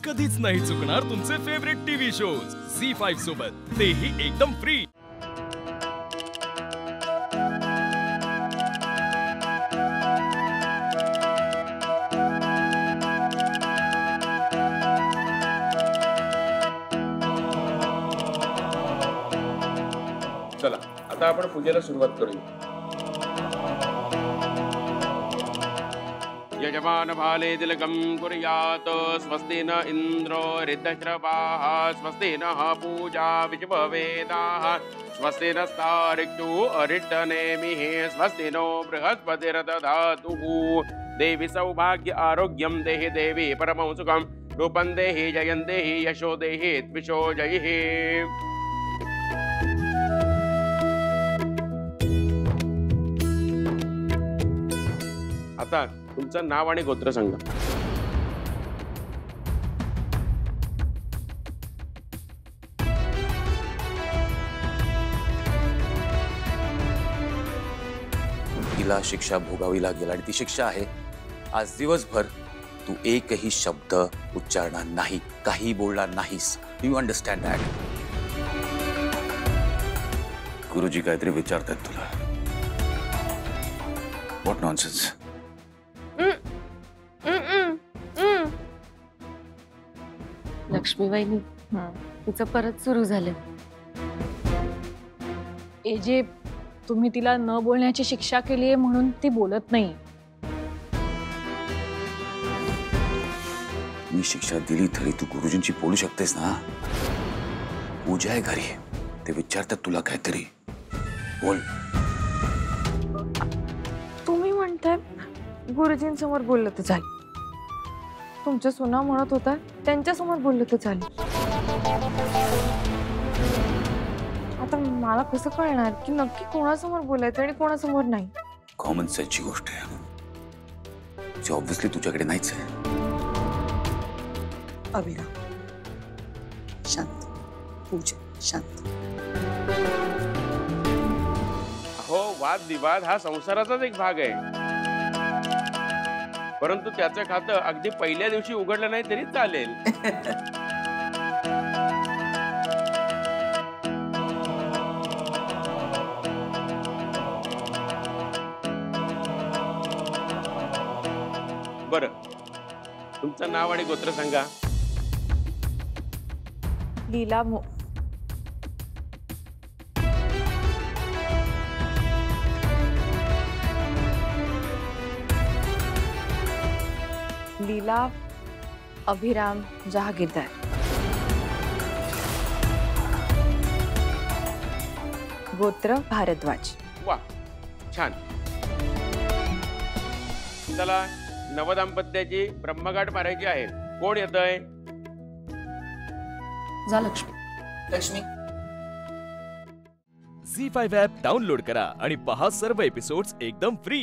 कधीच नाही चुकणार तुमचे फेवरेट टीव्ही शोज झी5 सोबत, तेही एकदम फ्री। चला आता आपण पूजेला सुरुवात करूया। यजमान भाले तिलकं कुर्यात् स्वस्ति न इंद्रो ऋद्धश्रवाः स्वस्ति नः पूजा विश्ववेदाः स्वस्ति नस्तार्क्ष्यो अरिष्टनेमिः स्वस्ति नो बृहस्पतिर्दधातु। देवी सौभाग्य आरोग्यं देहि देवी परमं सुखं रूपं देहि जयं देहि यशो देहि द्विषो जयः। आता तुमचं नाव आणि गोत्र सांगा। तिला शिक्षा भोगावी लागेल आणि ती शिक्षा आहे आज दिवसभर तू एकही शब्द उच्चारणार नाही, काही बोलणार नाहीस। You understand that? गुरुजी काहीतरी विचारतात तुला। What nonsense? लक्ष्मीबाईंनी तिचं परत सुरू झालं। जे तुम्ही तिला न बोलण्याची शिक्षा केली आहे म्हणून ती बोलत नाही। मी शिक्षा दिली तरी तू गुरुजींची बोलू शकतेस ना? पूजा आहे घरी, ते विचारतात तुला काहीतरी, बोल। तुम्ही म्हणताय गुरुजींसमोर बोललं तर झालं, तुमच्या सुना म्हणत होता त्यांच्यासमोर बोललं तर झालं। आता मला कसं कळणार की नक्की कोणासमोर बोलायचं आणि कोणासमोर नाही? कॉमन सेन्सची गोष्ट आहे, जी ऑब्व्हियसली तुझ्याकडे नाहीच आहे। अभिराम शांत, पूजा शांत। हो, वाद विवाद हा संसाराचाच एक भाग आहे, परंतु त्याचं खातं अगदी पहिल्या दिवशी उघडलं नाही तरी चालेल। बरं, तुमचं नाव आणि गोत्र सांगा। लीला लीला अभिराम जहागीरदार। गोत्र भारद्वाज। वा, छान। चला नवदाम्पत्याची ब्रह्मगाठ मारायची आहे। कोण येतंय? जा लक्ष्मी। लक्ष्मी झी5 ॲप डाउनलोड करा आणि पहा सर्व एपिसोड्स एकदम फ्री।